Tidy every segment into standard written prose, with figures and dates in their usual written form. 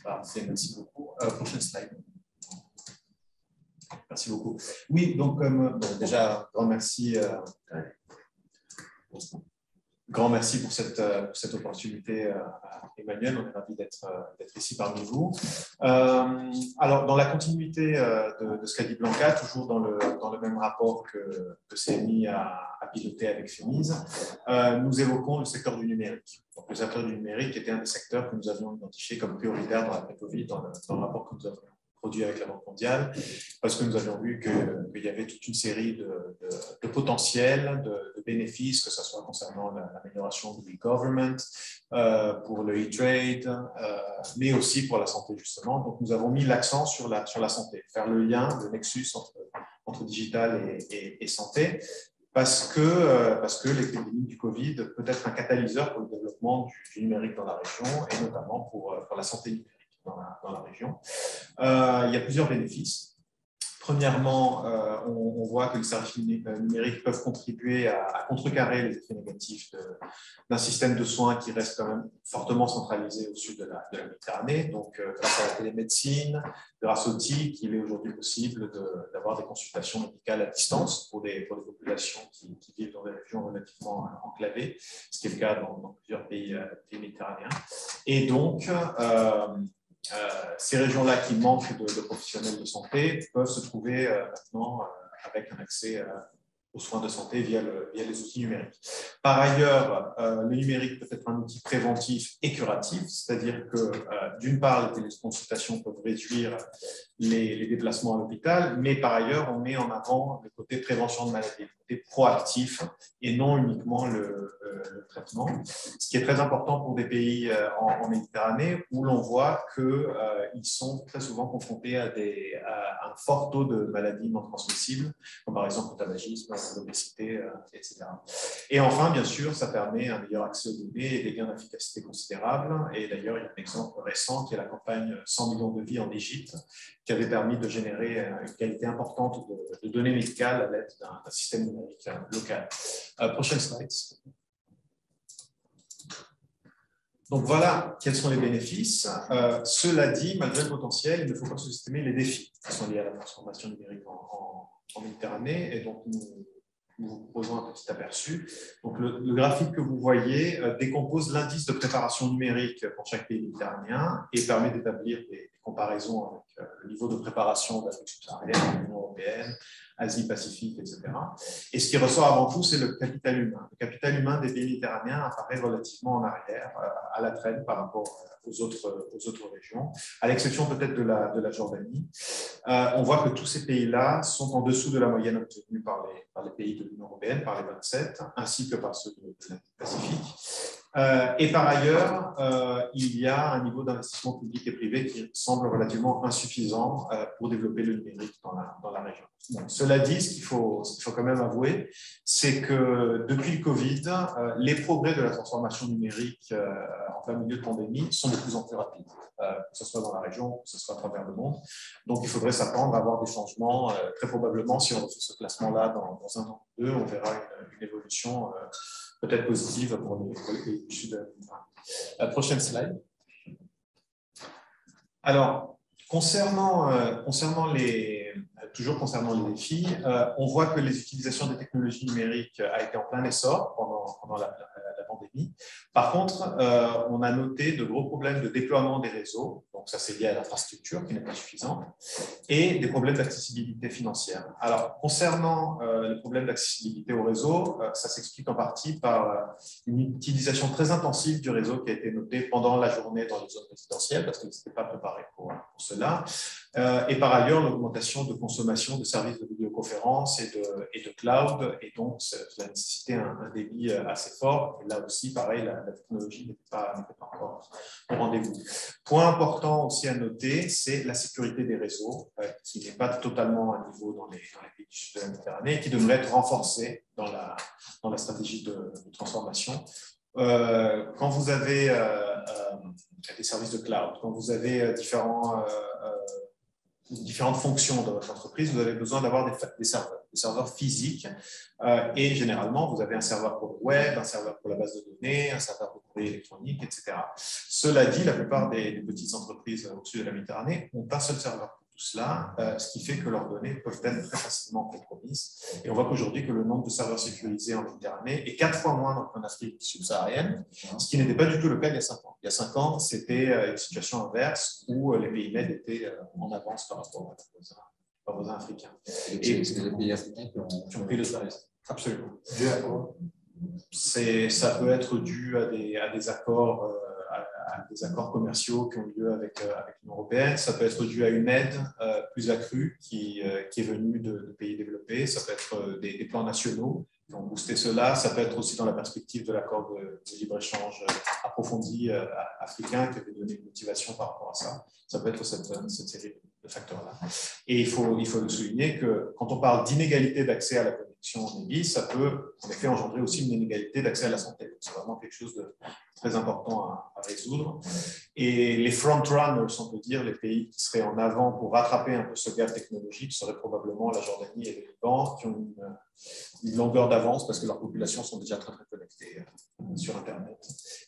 Parfait, merci beaucoup. Prochaine slide. Merci beaucoup. Oui, donc déjà, grand merci. Grand merci pour cette opportunité, Emmanuel. On est ravis d'être ici parmi vous. Alors, dans la continuité de ce qu'a dit Blanca, toujours dans le même rapport que CMI a piloté avec FEMIS, nous évoquons le secteur du numérique. Donc, le secteur du numérique était un des secteurs que nous avions identifié comme prioritaire dans la Covid, dans le rapport que nous avons produit avec la Banque mondiale, parce que nous avions vu qu'il y avait toute une série de potentiels, de bénéfices, que ce soit concernant l'amélioration du e-government, pour le e-trade, mais aussi pour la santé, justement. Donc, nous avons mis l'accent sur la santé, faire le lien, le nexus entre digital et santé, parce que l'épidémie du Covid peut être un catalyseur pour le développement du numérique dans la région, et notamment pour la santé numérique dans la région. Il y a plusieurs bénéfices. Premièrement, on voit que les services numériques peuvent contribuer à contrecarrer les effets négatifs d'un système de soins qui reste quand même fortement centralisé au sud de la Méditerranée. Donc, grâce à la télémédecine, grâce au TIC, il est aujourd'hui possible d'avoir des consultations médicales à distance pour des populations qui vivent dans des régions relativement enclavées, ce qui est le cas dans plusieurs pays méditerranéens. Et donc, ces régions-là qui manquent de professionnels de santé peuvent se trouver maintenant avec un accès aux soins de santé via les outils numériques. Par ailleurs, le numérique peut être un outil préventif et curatif, c'est-à-dire que d'une part, les téléconsultations peuvent réduire les déplacements à l'hôpital, mais par ailleurs, on met en avant le côté prévention de maladies, le côté proactif et non uniquement le traitement, ce qui est très important pour des pays en Méditerranée où l'on voit qu'ils sont très souvent confrontés à un fort taux de maladies non transmissibles, comme par exemple le tabagisme, l'obésité, etc. Et enfin, bien sûr, ça permet un meilleur accès aux données et des gains d'efficacité considérables. Et d'ailleurs, il y a un exemple récent qui est la campagne 100 millions de vies en Égypte, qui avait permis de générer une qualité importante de données médicales à l'aide d'un système numérique local. Prochaine slide. Donc voilà quels sont les bénéfices. Cela dit, malgré le potentiel, il ne faut pas sous-estimer les défis qui sont liés à la transformation numérique en Méditerranée. Et donc, nous vous proposons un petit aperçu. Donc, le graphique que vous voyez décompose l'indice de préparation numérique pour chaque pays méditerranéen et permet d'établir des comparaisons avec le niveau de préparation de l'Afrique subsaharienne, de l'Union européenne, Asie-Pacifique, etc. Et ce qui ressort avant tout, c'est le capital humain. Le capital humain des pays méditerranéens apparaît relativement en arrière, à la traîne par rapport aux autres régions, à l'exception peut-être de la Jordanie. On voit que tous ces pays-là sont en dessous de la moyenne obtenue par les pays de l'Union européenne, par les 27, ainsi que par ceux de l'Asie-Pacifique. Et par ailleurs, il y a un niveau d'investissement public et privé qui semble relativement insuffisant pour développer le numérique dans la région. Donc, cela dit, ce qu'il faut quand même avouer, c'est que depuis le Covid, les progrès de la transformation numérique en plein milieu de pandémie sont de plus en plus rapides, que ce soit dans la région, que ce soit à travers le monde. Donc, il faudrait s'attendre à avoir des changements. Très probablement, si on fait ce classement-là dans un an ou deux, on verra une évolution peut-être positive pour les pays du Sud. Prochaine slide. Alors, toujours concernant les défis, on voit que les utilisations des technologies numériques a été en plein essor pendant la pandémie. Par contre, on a noté de gros problèmes de déploiement des réseaux, donc ça c'est lié à l'infrastructure qui n'est pas suffisante, et des problèmes d'accessibilité financière. Alors, concernant les problèmes d'accessibilité au réseau, ça s'explique en partie par une utilisation très intensive du réseau qui a été notée pendant la journée dans les zones résidentielles, parce qu'ils n'étaient pas préparés pour cela. Et par ailleurs, l'augmentation de consommation de services de vidéoconférence et de cloud, et donc cela nécessitait un débit assez fort. Et là aussi, pareil, la technologie n'était pas encore au rendez-vous. Point important aussi à noter, c'est la sécurité des réseaux, qui n'est pas totalement à niveau dans les pays du sud de la Méditerranée et qui devrait être renforcée dans la stratégie de transformation. Quand vous avez des services de cloud, quand vous avez différentes fonctions dans votre entreprise, vous avez besoin d'avoir des serveurs. serveurs physiques. Et généralement, vous avez un serveur pour le web, un serveur pour la base de données, un serveur pour le courrier électronique, etc. Cela dit, la plupart des petites entreprises au-dessus de la Méditerranée ont un seul serveur pour tout cela, ce qui fait que leurs données peuvent être très facilement compromises. Et on voit qu'aujourd'hui, que le nombre de serveurs sécurisés en Méditerranée est 4 fois moindre qu'en Afrique subsaharienne, ce qui n'était pas du tout le cas il y a 5 ans. Il y a 5 ans, c'était une situation inverse où les pays MED étaient en avance par rapport aux voisins africains. Et c'est les pays africains qui ont pris le dessus. Absolument. Dû à quoi? Ça peut être dû à des accords, à des accords commerciaux qui ont lieu avec l'Union européenne. Ça peut être dû à une aide plus accrue qui est venue de pays développés. Ça peut être des plans nationaux qui ont boosté cela. Ça peut être aussi dans la perspective de l'accord de libre-échange approfondi africain qui avait donné une motivation par rapport à ça. Ça peut être cette série de facteurs-là. Et il faut le souligner que quand on parle d'inégalité d'accès à la connexion en débit, ça peut en effet engendrer aussi une inégalité d'accès à la santé. C'est vraiment quelque chose de très important à résoudre. Et les front-runners, on peut dire, les pays qui seraient en avant pour rattraper un peu ce gap technologique, seraient probablement la Jordanie et le Liban, qui ont une longueur d'avance parce que leurs populations sont déjà très, très connectées sur Internet.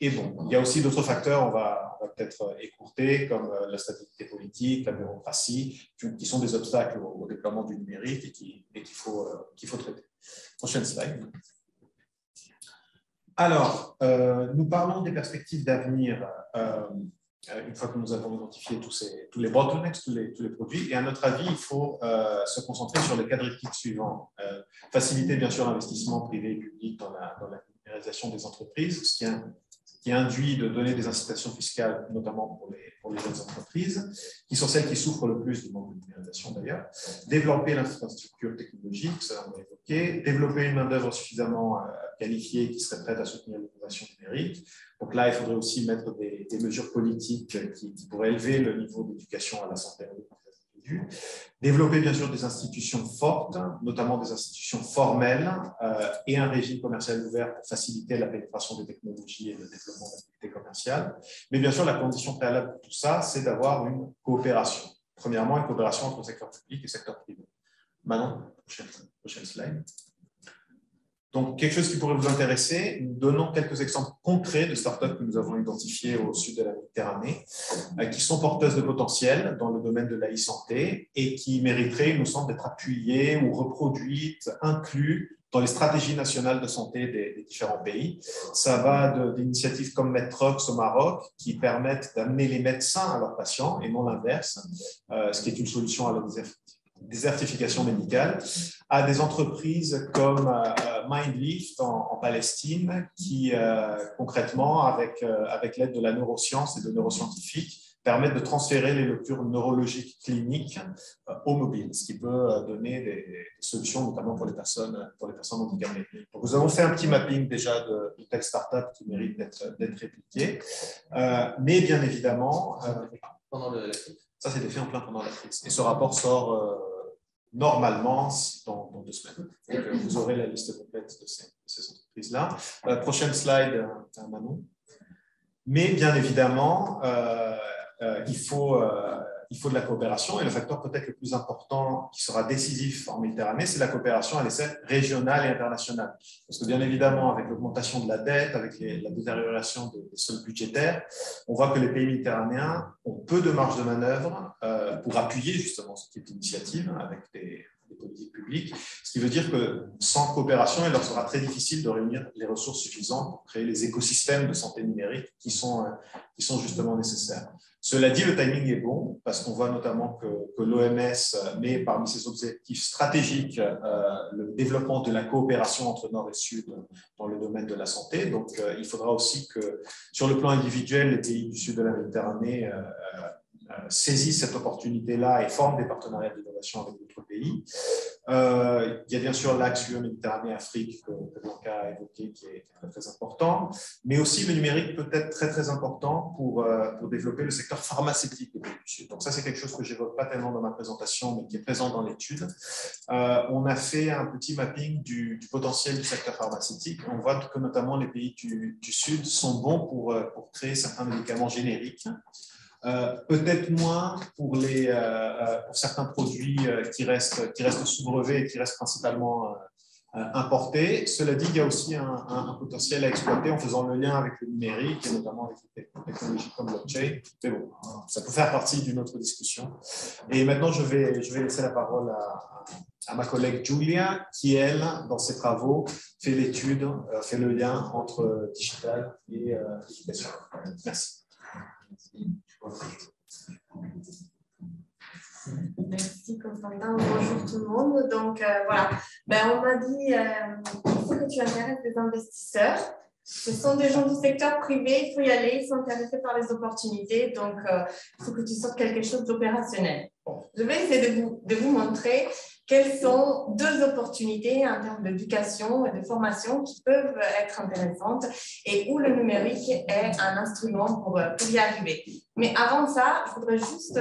Et bon, il y a aussi d'autres facteurs, on va peut-être écourter, comme la stabilité politique, la bureaucratie, qui sont des obstacles au déploiement du numérique et qu'il faut traiter. Prochaine slide. Alors, nous parlons des perspectives d'avenir une fois que nous avons identifié tous les bottlenecks, tous les produits. Et à notre avis, il faut se concentrer sur les cadres éthiques suivants. Faciliter, bien sûr, l'investissement privé et public dans la numérisation des entreprises, ce qui induit de donner des incitations fiscales, notamment pour les jeunes entreprises, qui sont celles qui souffrent le plus du manque de numérisation d'ailleurs. Développer l'infrastructure technologique, ça on l'a évoqué. Développer une main-d'œuvre suffisamment qualifiée qui serait prête à soutenir l'innovation numérique. Donc là, il faudrait aussi mettre des mesures politiques qui pourraient élever le niveau d'éducation à la santé des individus. Développer bien sûr des institutions fortes, notamment des institutions formelles et un régime commercial ouvert pour faciliter la pénétration des technologies et le développement d'activités commerciales. Mais bien sûr, la condition préalable de tout ça, c'est d'avoir une coopération. Premièrement, une coopération entre le secteur public et le secteur privé. Manon, prochaine slide. Donc, quelque chose qui pourrait vous intéresser, nous donnons quelques exemples concrets de startups que nous avons identifiées au sud de la Méditerranée, qui sont porteuses de potentiel dans le domaine de l'e-santé et qui mériteraient, il nous semble, d'être appuyées ou reproduites, inclus dans les stratégies nationales de santé des différents pays. Ça va d'initiatives comme Medtrox au Maroc, qui permettent d'amener les médecins à leurs patients et non l'inverse, ce qui est une solution à la désertification médicale, à des entreprises comme Mindlift en Palestine, qui concrètement, avec l'aide de la neuroscience et de neuroscientifiques, permettent de transférer les lectures neurologiques cliniques au mobile, ce qui peut donner des solutions, notamment pour les personnes handicapées. Donc, nous avons fait un petit mapping déjà de telles startups qui méritent d'être répliquées, mais bien évidemment, ça c'était fait en plein pendant la crise. Et ce rapport sort normalement dans 2 semaines. Donc, vous aurez la liste complète de ces entreprises-là. Prochaine slide, Manon. Mais bien évidemment, il faut de la coopération et le facteur peut-être le plus important qui sera décisif en Méditerranée, c'est la coopération à l'échelle régionale et internationale. Parce que bien évidemment, avec l'augmentation de la dette, avec la détérioration des soldes budgétaires, on voit que les pays méditerranéens ont peu de marge de manœuvre pour appuyer justement ce type d'initiative avec des politiques publiques, ce qui veut dire que sans coopération, il leur sera très difficile de réunir les ressources suffisantes pour créer les écosystèmes de santé numérique qui sont justement nécessaires. Cela dit, le timing est bon parce qu'on voit notamment que l'OMS met parmi ses objectifs stratégiques le développement de la coopération entre Nord et Sud dans le domaine de la santé. Donc, il faudra aussi que, sur le plan individuel, les pays du sud de la Méditerranée saisissent cette opportunité-là et forment des partenariats d'innovation avec d'autres pays. Il y a bien sûr l'axe UE-Méditerranée-Afrique que Blanca a évoqué, qui est très, très important, mais aussi le numérique peut être très, très important pour développer le secteur pharmaceutique des pays du Sud. Donc ça, c'est quelque chose que je n'évoque pas tellement dans ma présentation, mais qui est présent dans l'étude. On a fait un petit mapping du potentiel du secteur pharmaceutique. On voit que notamment les pays du Sud sont bons pour créer certains médicaments génériques, Peut-être moins pour certains produits qui restent sous brevet et qui restent principalement importés. Cela dit, il y a aussi un potentiel à exploiter en faisant le lien avec le numérique et notamment avec les technologies comme blockchain. Mais bon, ça peut faire partie d'une autre discussion. Et maintenant, je vais laisser la parole à ma collègue Julia, qui, elle, dans ses travaux, fait l'étude, fait le lien entre digital et éducation. Merci. Merci Constantin, bonjour tout le monde. Donc voilà, on m'a dit il faut que tu intéresses des investisseurs. Ce sont des gens du secteur privé, il faut y aller, ils sont intéressés par les opportunités, donc il faut que tu sortes quelque chose d'opérationnel. Bon, je vais essayer de vous montrer quelles sont deux opportunités en termes d'éducation et de formation qui peuvent être intéressantes et où le numérique est un instrument pour y arriver. Mais avant ça, je voudrais juste...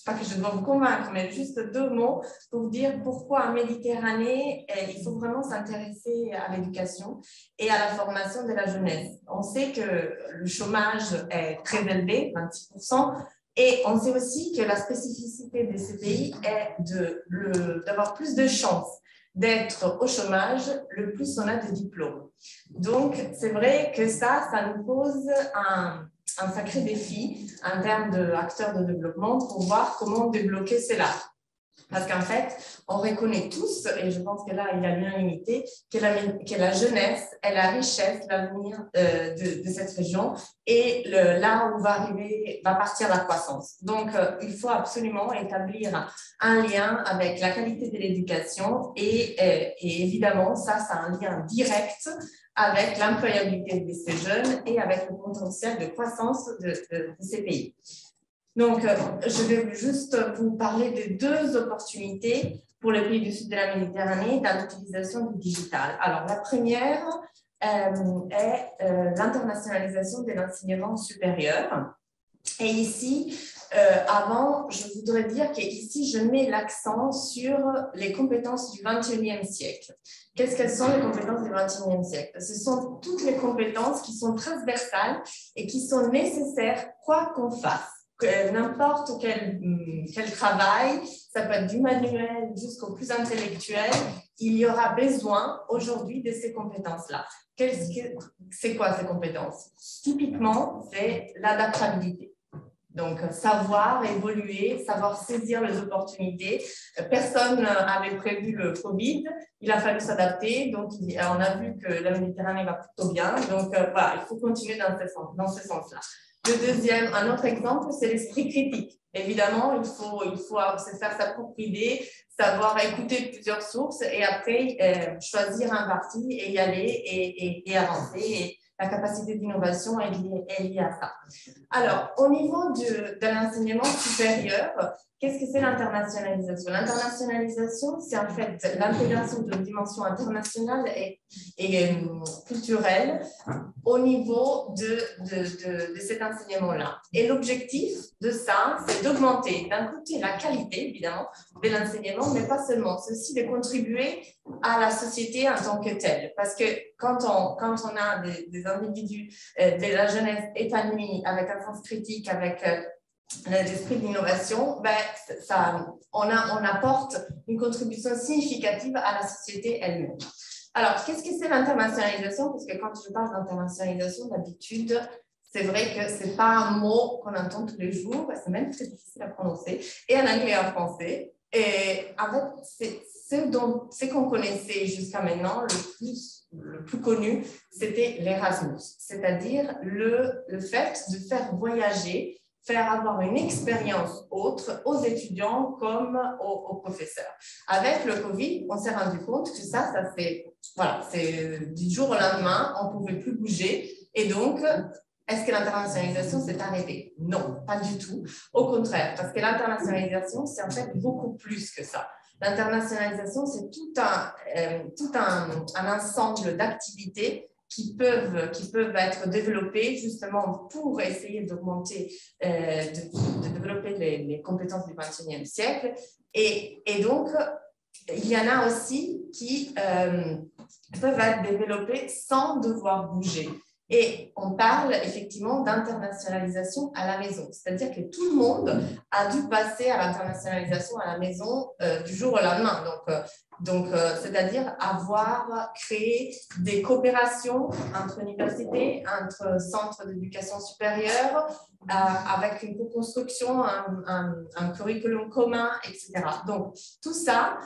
pas que je dois vous convaincre, mais juste deux mots pour vous dire pourquoi en Méditerranée, il faut vraiment s'intéresser à l'éducation et à la formation de la jeunesse. On sait que le chômage est très élevé, 26%, et on sait aussi que la spécificité de ces pays est d'avoir plus de chances d'être au chômage, le plus on a de diplômes. Donc, c'est vrai que ça nous pose un sacré défi en termes d'acteurs de développement pour voir comment débloquer cela. Parce qu'en fait, on reconnaît tous, et je pense que là, il y a bien limité, que la jeunesse est la richesse, l'avenir de cette région et là où va partir la croissance. Donc, il faut absolument établir un lien avec la qualité de l'éducation et évidemment, ça a un lien direct avec l'employabilité de ces jeunes et avec le potentiel de croissance de ces pays. Donc, je vais juste vous parler de deux opportunités pour les pays du sud de la Méditerranée dans l'utilisation du digital. Alors, la première est l'internationalisation de l'enseignement supérieur. Et ici, avant, je voudrais dire qu'ici, je mets l'accent sur les compétences du XXIe siècle. Qu'est-ce qu'elles sont les compétences du XXIe siècle? Ce sont toutes les compétences qui sont transversales et qui sont nécessaires quoi qu'on fasse. N'importe quel travail, ça peut être du manuel jusqu'au plus intellectuel, il y aura besoin aujourd'hui de ces compétences-là. C'est quoi ces compétences? Typiquement, c'est l'adaptabilité. Donc, savoir évoluer, savoir saisir les opportunités. Personne n'avait prévu le Covid, il a fallu s'adapter, donc on a vu que la Méditerranée va plutôt bien, donc voilà, il faut continuer dans ce sens-là. Un autre exemple, c'est l'esprit critique. Évidemment, il faut se faire sa propre idée, savoir écouter plusieurs sources et après choisir un parti et y aller et avancer. Et la capacité d'innovation est liée à ça. Alors, au niveau de l'enseignement supérieur, qu'est-ce que c'est l'internationalisation? L'internationalisation, c'est en fait l'intégration d'une dimension internationale et culturelle au niveau de cet enseignement-là. Et l'objectif de ça, c'est d'augmenter d'un côté la qualité, évidemment, de l'enseignement, mais pas seulement, c'est aussi de contribuer à la société en tant que telle. Parce que quand on a des individus, de la jeunesse épanouie, avec un sens critique, avec l'esprit d'innovation, on apporte une contribution significative à la société elle-même. Alors, qu'est-ce que c'est l'internationalisation? Parce que quand je parle d'internationalisation, d'habitude, c'est vrai que ce n'est pas un mot qu'on entend tous les jours, c'est même très difficile à prononcer, et en anglais et en français. Et en fait, ce qu'on connaissait jusqu'à maintenant, le plus connu, c'était l'Erasmus, c'est-à-dire le fait de faire voyager, faire avoir une expérience autre aux étudiants comme aux professeurs. Avec le Covid, on s'est rendu compte que ça fait, voilà, c'est du jour au lendemain, on ne pouvait plus bouger. Et donc, est-ce que l'internationalisation s'est arrêtée? Non, pas du tout. Au contraire, parce que l'internationalisation, c'est en fait beaucoup plus que ça. L'internationalisation, c'est tout un ensemble d'activités qui peuvent être développées justement pour essayer d'augmenter, de développer les compétences du XXIe siècle. Et donc, il y en a aussi qui peuvent être développées sans devoir bouger. Et on parle effectivement d'internationalisation à la maison, c'est-à-dire que tout le monde a dû passer à l'internationalisation à la maison du jour au lendemain. Donc, c'est-à-dire avoir créé des coopérations entre universités, entre centres d'éducation supérieure, avec une co-construction, un curriculum commun, etc. Donc, tout ça,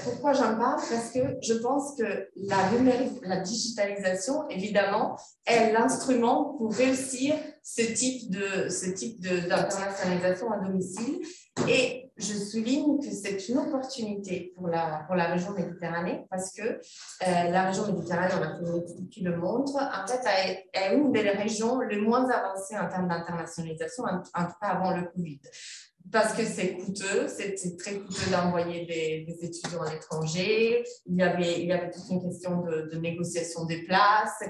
pourquoi j'en parle? Parce que je pense que la digitalisation, évidemment, est l'instrument pour réussir ce type d'internationalisation à domicile. Et je souligne que c'est une opportunité pour la région Méditerranée parce que la région Méditerranée, on a fait une étude qui le montre, en fait, est une des régions les moins avancées en termes d'internationalisation, en tout cas avant le Covid. Parce que c'est coûteux, c'est très coûteux d'envoyer des étudiants à l'étranger. Il y avait toute une question de négociation des places.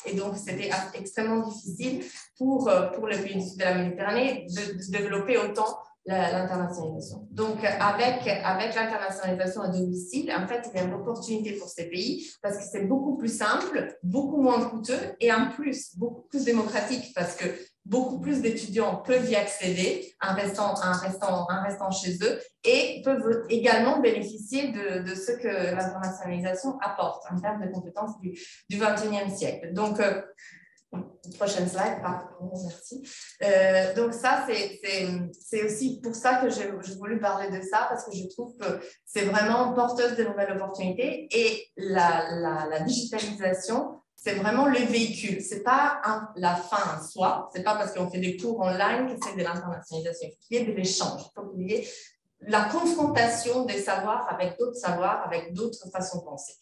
Et donc, c'était extrêmement difficile pour les pays du sud de la Méditerranée de développer autant l'internationalisation. Donc, avec l'internationalisation à domicile, en fait, il y a une opportunité pour ces pays parce que c'est beaucoup plus simple, beaucoup moins coûteux et en plus, beaucoup plus démocratique parce que beaucoup plus d'étudiants peuvent y accéder en restant chez eux et peuvent également bénéficier de ce que l'internationalisation apporte en termes de compétences du XXIe siècle. Donc, prochaine slide, pardon, merci. Donc ça, c'est aussi pour ça que j'ai voulu parler de ça, parce que je trouve que c'est vraiment porteuse de nouvelles opportunités et la digitalisation, c'est vraiment le véhicule. Ce n'est pas la fin en soi, ce n'est pas parce qu'on fait des cours online que c'est de l'internationalisation. Il faut qu'il y ait de l'échange, il faut qu'il y ait la confrontation des savoirs, avec d'autres façons de penser.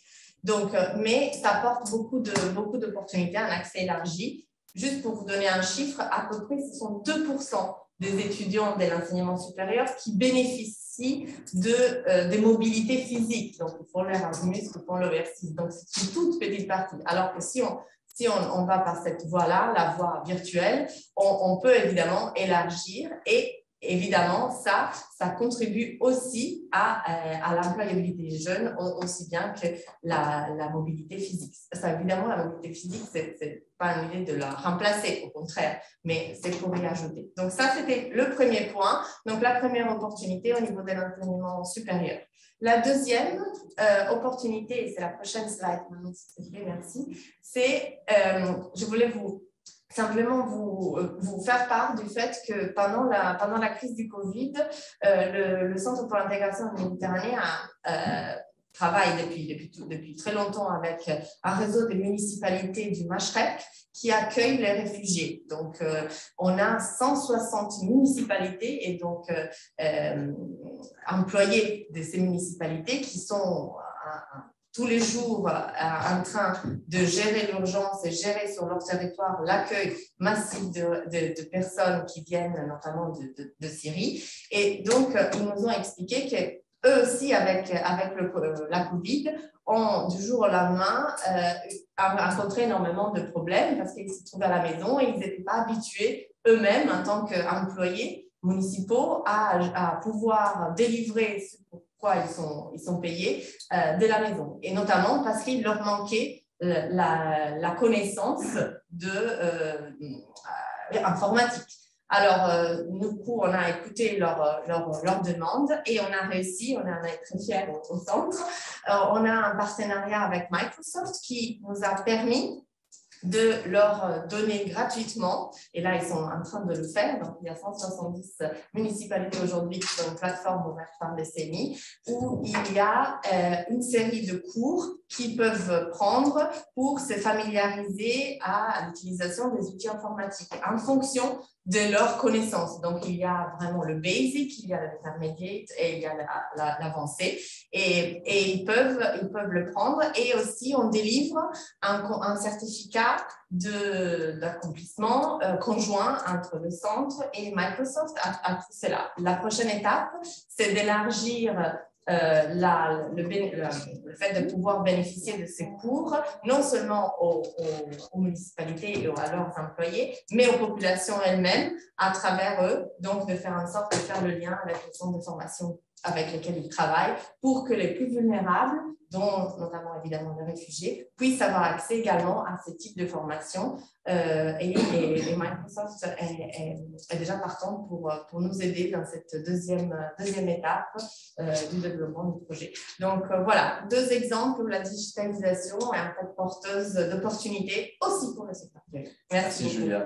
Donc, mais ça apporte beaucoup d'opportunités, un accès élargi. Juste pour vous donner un chiffre, à peu près, ce sont 2% des étudiants de l'enseignement supérieur qui bénéficient des mobilités physiques. Donc, ils font le Erasmus, ils font le R6. Donc, c'est une toute petite partie. Alors que si on va par cette voie-là, la voie virtuelle, on peut évidemment élargir et évidemment, ça contribue aussi à l'employabilité des jeunes, aussi bien que la mobilité physique. Ça, évidemment, la mobilité physique, ce n'est pas une idée de la remplacer, au contraire, mais c'est pour y ajouter. Donc, ça, c'était le premier point. Donc, la première opportunité au niveau de l'enseignement supérieur. La deuxième opportunité, et c'est la prochaine slide, merci, c'est, je voulais simplement vous faire part du fait que pendant la crise du Covid, le Centre pour l'intégration en Méditerranée travaille depuis très longtemps avec un réseau de municipalités du Machrek qui accueillent les réfugiés. Donc, on a 160 municipalités et donc employés de ces municipalités qui sont tous les jours en train de gérer l'urgence et gérer sur leur territoire l'accueil massif de personnes qui viennent notamment de Syrie. Et donc, ils nous ont expliqué qu'eux aussi, avec la Covid, ont du jour au lendemain rencontré énormément de problèmes parce qu'ils se trouvaient à la maison et ils n'étaient pas habitués eux-mêmes en tant qu'employés municipaux à pouvoir délivrer ce pourquoi ils sont payés de la maison. Et notamment parce qu'il leur manquait la connaissance informatique. Alors, du coup, on a écouté leur demande et on a réussi, on en est très fiers au centre. On a un partenariat avec Microsoft qui nous a permis de leur donner gratuitement, et là ils sont en train de le faire, donc il y a 170 municipalités aujourd'hui qui sont une plateforme ouverte par le CNI, où il y a une série de cours qu'ils peuvent prendre pour se familiariser à l'utilisation des outils informatiques en fonction de leurs connaissances. Donc, il y a vraiment le basic, il y a l'intermediate et il y a l'avancé. Et ils peuvent le prendre. Et aussi, on délivre un certificat d'accomplissement conjoint entre le centre et Microsoft à tout cela. La prochaine étape, c'est d'élargir le fait de pouvoir bénéficier de ces cours, non seulement aux municipalités et à leurs employés, mais aux populations elles-mêmes, à travers eux, donc de faire en sorte de faire le lien avec le centre de formation avec lesquels ils travaillent pour que les plus vulnérables, dont notamment évidemment les réfugiés, puissent avoir accès également à ce type de formation. Et Microsoft est déjà partant pour nous aider dans cette deuxième étape du développement du projet. Donc voilà, 2 exemples où la digitalisation est en fait porteuse d'opportunités aussi pour le secteur privé. Merci Julia.